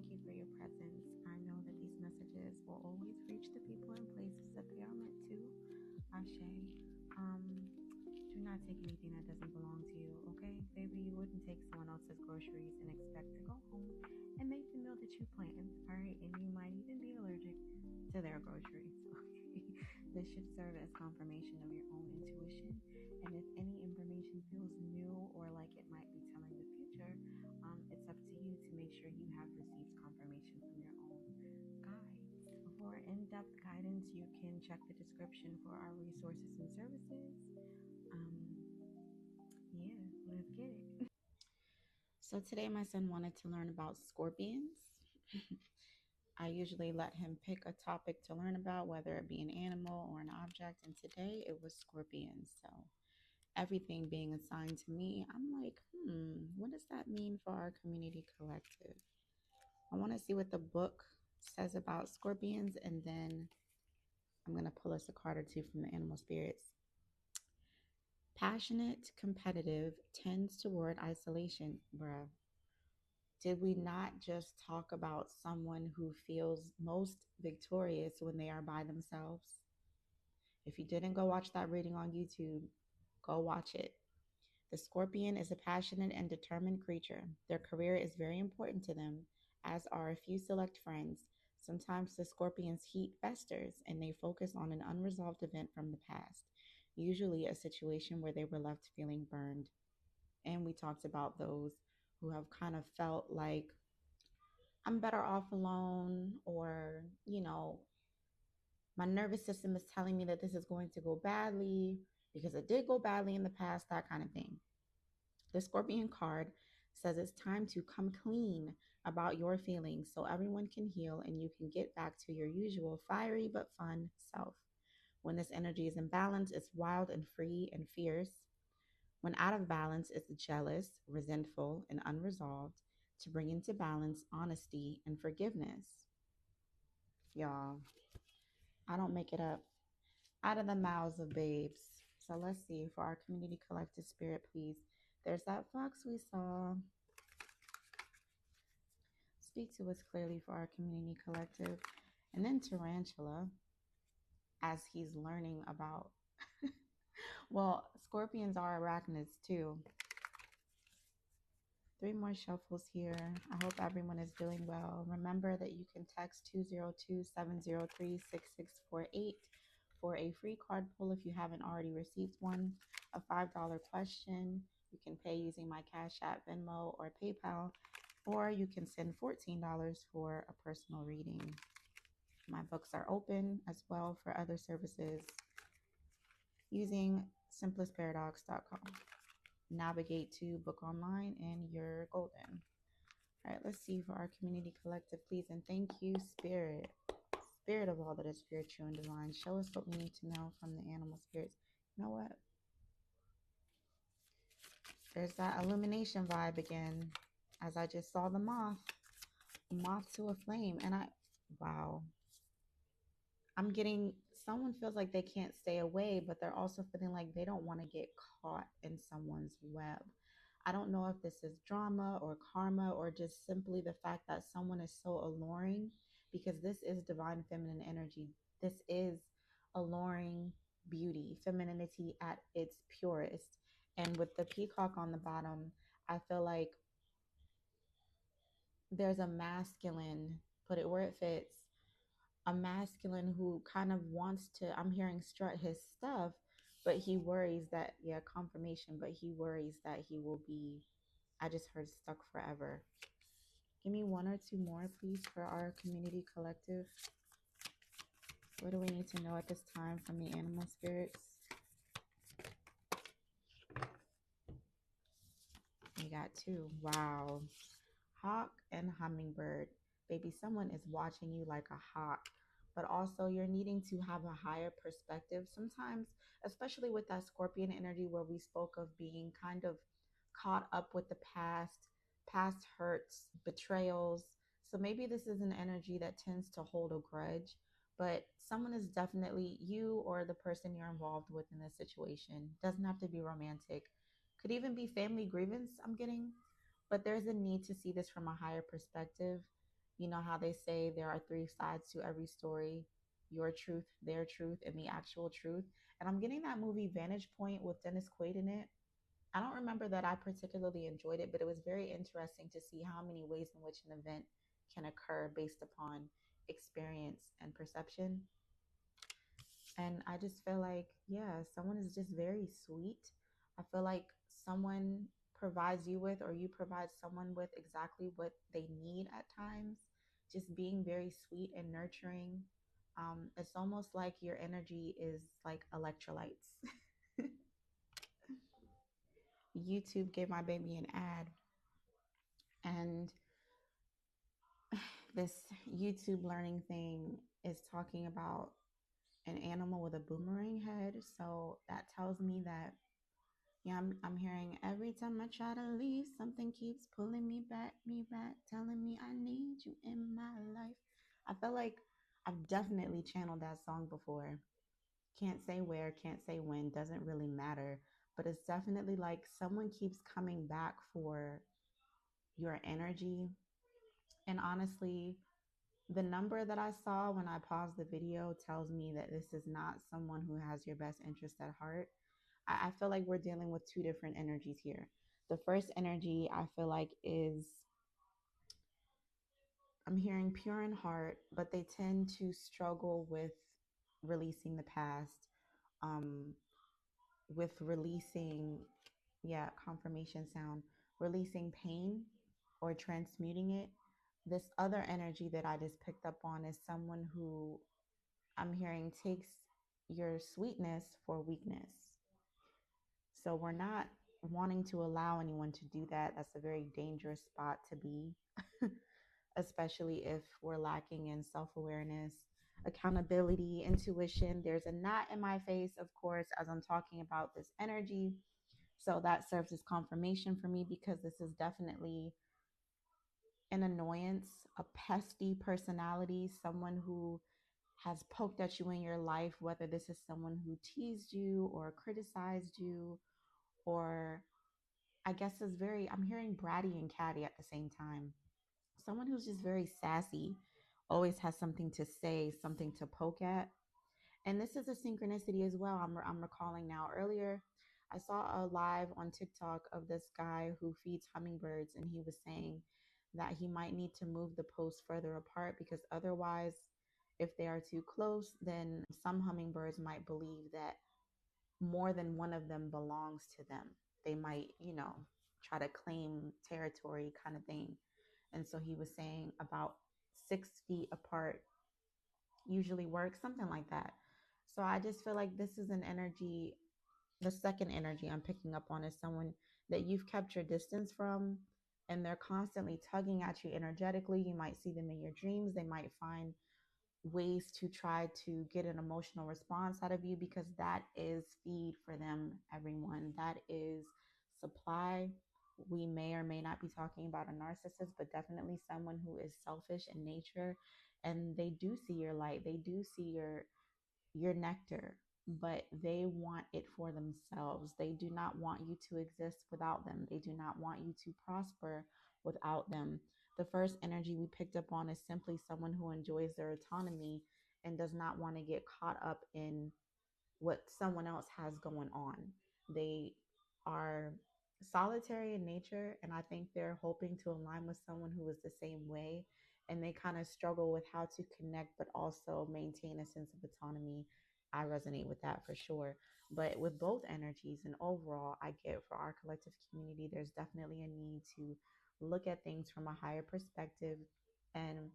thank you for your presence. I know that these messages will always reach the people and places that they are meant to. Ashe. Do not take anything that doesn't belong to you, okay? Baby, you wouldn't take someone else's groceries and expect to go home and make the meal that you planned, all right? And you might even be allergic to their groceries, okay? This should serve as confirmation of your own intuition. And if any information feels new or like it might be telling the future, it's up to you to make sure you have received confirmation from your own guides. For in-depth guidance, you can check the description for our resources and services. Yeah, let's get it. So today my son wanted to learn about scorpions. I usually let him pick a topic to learn about, whether it be an animal or an object, and today it was scorpions. So everything being assigned to me, I'm like, what does that mean for our community collective? I want to see what the book says about scorpions, and then I'm going to pull us a card or two from the animal spirits. Passionate, competitive, tends toward isolation. Bruh. Did we not just talk about someone who feels most victorious when they are by themselves? If you didn't go watch that reading on YouTube, go watch it. The scorpion is a passionate and determined creature. Their career is very important to them, as are a few select friends. Sometimes the scorpion's heat festers and they focus on an unresolved event from the past, usually a situation where they were left feeling burned. And we talked about those who have kind of felt like I'm better off alone, or, my nervous system is telling me that this is going to go badly because it did go badly in the past, that kind of thing. The Scorpion card says it's time to come clean about your feelings so everyone can heal and you can get back to your usual fiery but fun self. When this energy is in balance, it's wild and free and fierce. When out of balance, it's jealous, resentful, and unresolved. To bring into balance honesty and forgiveness. Y'all, I don't make it up. Out of the mouths of babes. So let's see for our community collective spirit, please. There's that fox we saw. Speak to us clearly for our community collective. And then Tarantula, as he's learning about, well, scorpions are arachnids too. 3 more shuffles here. I hope everyone is doing well. Remember that you can text 202-703-6648 for a free card pull if you haven't already received one. A $5 question. You can pay using my Cash App, Venmo, or PayPal, or you can send $14 for a personal reading. My books are open as well for other services using simplestparadox.com. Navigate to book online and you're golden. All right, let's see for our community collective, please. And thank you, Spirit. Spirit of all that is pure, true, and divine. Show us what we need to know from the animal spirits. You know what? There's that illumination vibe again. As I just saw the moth to a flame. And wow. I'm getting, someone feels like they can't stay away, but they're also feeling like they don't want to get caught in someone's web. I don't know if this is drama or karma or just simply the fact that someone is so alluring, because this is divine feminine energy. This is alluring beauty, femininity at its purest. And with the peacock on the bottom, I feel like there's a masculine, put it where it fits, a masculine who kind of wants to, I'm hearing strut his stuff, but he worries that, yeah, confirmation, but he worries that he will be, I just heard stuck forever. Give me 1 or 2 more, please, for our community collective. What do we need to know at this time from the animal spirits? We got 2. Wow. Hawk and hummingbird. Baby, someone is watching you like a hawk, but also you're needing to have a higher perspective. Sometimes, especially with that scorpion energy where we spoke of being kind of caught up with the past hurts, betrayals. So maybe this is an energy that tends to hold a grudge, but someone is definitely, you or the person you're involved with in this situation, doesn't have to be romantic, could even be family grievance, I'm getting, but there's a need to see this from a higher perspective. You know how they say there are three sides to every story: your truth, their truth, and the actual truth. And I'm getting that movie Vantage Point with Dennis Quaid in it. I don't remember that I particularly enjoyed it, but it was very interesting to see how many ways in which an event can occur based upon experience and perception. And I just feel like, yeah, someone is just very sweet. I feel like someone provides you with, or you provide someone with exactly what they need at times. Just being very sweet and nurturing. It's almost like your energy is like electrolytes. YouTube gave my baby an ad, and this YouTube learning thing is talking about an animal with a boomerang head. So that tells me that, yeah, I'm hearing every time I try to leave, something keeps pulling me back, telling me I need you in my life. I feel like I've definitely channeled that song before. Can't say where, can't say when, doesn't really matter. But it's definitely like someone keeps coming back for your energy. And honestly, the number that I saw when I paused the video tells me that this is not someone who has your best interest at heart. I feel like we're dealing with two different energies here. The first energy I feel like is, I'm hearing pure in heart, but they tend to struggle with releasing the past, um, with releasing, yeah, confirmation sound, releasing pain or transmuting it. This other energy that I just picked up on is someone who, I'm hearing, takes your sweetness for weakness. So we're not wanting to allow anyone to do that. That's a very dangerous spot to be, especially if we're lacking in self awareness, accountability, intuition. There's a knot in my face, of course, as I'm talking about this energy. So that serves as confirmation for me, because this is definitely an annoyance, a pesty personality, someone who has poked at you in your life, whether this is someone who teased you or criticized you, or I guess is very, I'm hearing bratty and catty at the same time. Someone who's just very sassy, always has something to say, something to poke at. And this is a synchronicity as well. I'm recalling now. Earlier, I saw a live on TikTok of this guy who feeds hummingbirds, and he was saying that he might need to move the posts further apart, because otherwise, if they are too close, then some hummingbirds might believe that more than one of them belongs to them. They might, try to claim territory kind of thing. And so he was saying about 6 feet apart usually works, something like that. So I just feel like this is an energy. The second energy I'm picking up on is someone that you've kept your distance from, and they're constantly tugging at you energetically. You might see them in your dreams. They might find ways to try to get an emotional response out of you, because that is feed for them, everyone. That is supply. We may or may not be talking about a narcissist, but definitely someone who is selfish in nature, and they do see your light. They do see your nectar, but they want it for themselves. They do not want you to exist without them. They do not want you to prosper without them. The first energy we picked up on is simply someone who enjoys their autonomy and does not want to get caught up in what someone else has going on. They are solitary in nature, and I think they're hoping to align with someone who is the same way. And they kind of struggle with how to connect, but also maintain a sense of autonomy. I resonate with that for sure. But with both energies and overall, I get for our collective community, there's definitely a need to look at things from a higher perspective. And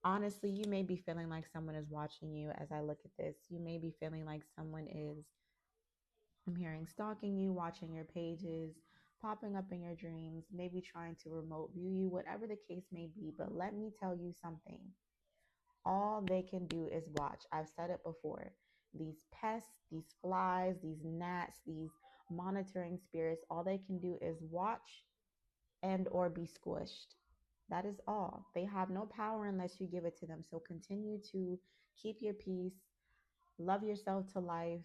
honestly, you may be feeling like someone is watching you as I look at this. You may be feeling like someone is, I'm hearing, stalking you, watching your pages, popping up in your dreams, maybe trying to remote view you, whatever the case may be. But let me tell you something. All they can do is watch. I've said it before. These pests, these flies, these gnats, these monitoring spirits, all they can do is watch and or be squished. That is all. They have no power unless you give it to them. So continue to keep your peace, love yourself to life,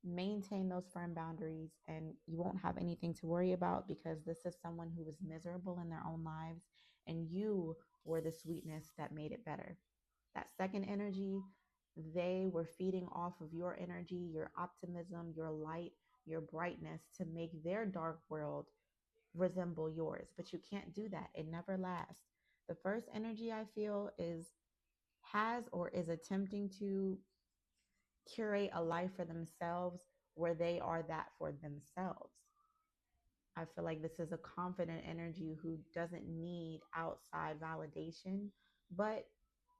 maintain those firm boundaries, and you won't have anything to worry about, because this is someone who is miserable in their own lives and you were the sweetness that made it better. That second energy, they were feeding off of your energy, your optimism, your light, your brightness to make their dark world resemble yours. But you can't do that. It never lasts. The first energy I feel is has or is attempting to curate a life for themselves where they are that for themselves. I feel like this is a confident energy who doesn't need outside validation, but,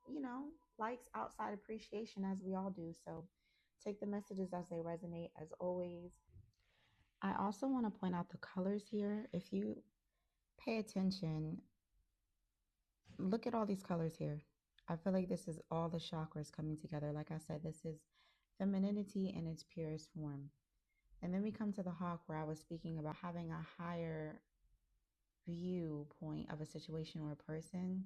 you know, likes outside appreciation as we all do. So take the messages as they resonate, as always. I also want to point out the colors here. If you pay attention, look at all these colors here. I feel like this is all the chakras coming together. Like I said, this is femininity in its purest form. And then we come to the hawk, where I was speaking about having a higher viewpoint of a situation or a person.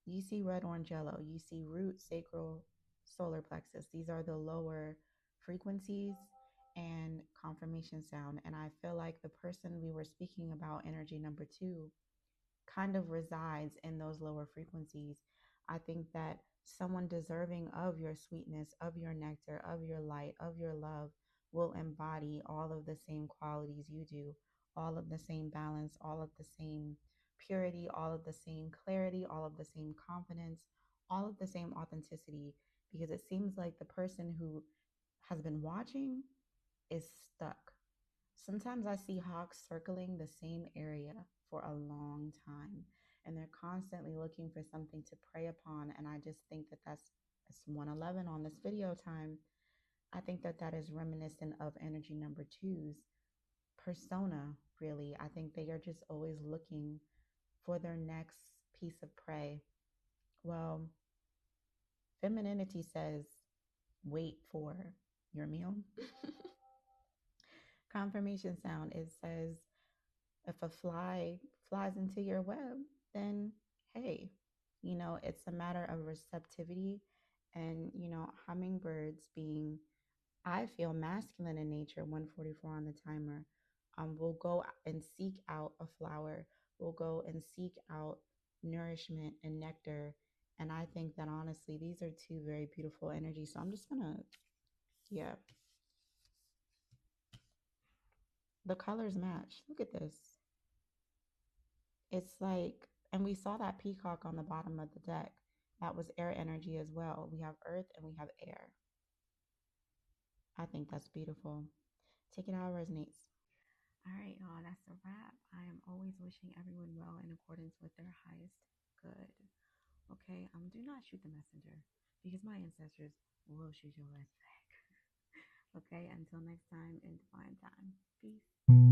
You see red, orange, yellow. You see root, sacral, solar plexus. These are the lower frequencies and confirmation sound. And I feel like the person we were speaking about, energy number two, kind of resides in those lower frequencies. I think that someone deserving of your sweetness, of your nectar, of your light, of your love will embody all of the same qualities you do, all of the same balance, all of the same purity, all of the same clarity, all of the same confidence, all of the same authenticity. Because it seems like the person who has been watching is stuck. Sometimes I see hawks circling the same area for a long time, and they're constantly looking for something to prey upon. And I just think that that's 111 on this video time. I think that that is reminiscent of energy number two's persona, really. I think they are just always looking for their next piece of prey. Well, femininity says, wait for your meal. Confirmation sound, it says, if a fly flies into your web, then hey, it's a matter of receptivity. And, hummingbirds being, I feel, masculine in nature, 144 on the timer, will go and seek out a flower, will go and seek out nourishment and nectar. And I think that honestly, these are two very beautiful energies. So I'm just gonna, yeah, the colors match. Look at this. It's like, and we saw that peacock on the bottom of the deck. That was air energy as well. We have earth and we have air. I think that's beautiful. Take it how it resonates. All right, y'all, that's a wrap. I am always wishing everyone well in accordance with their highest good. Okay, do not shoot the messenger, because my ancestors will shoot your ass back. Okay, until next time in divine time. Peace.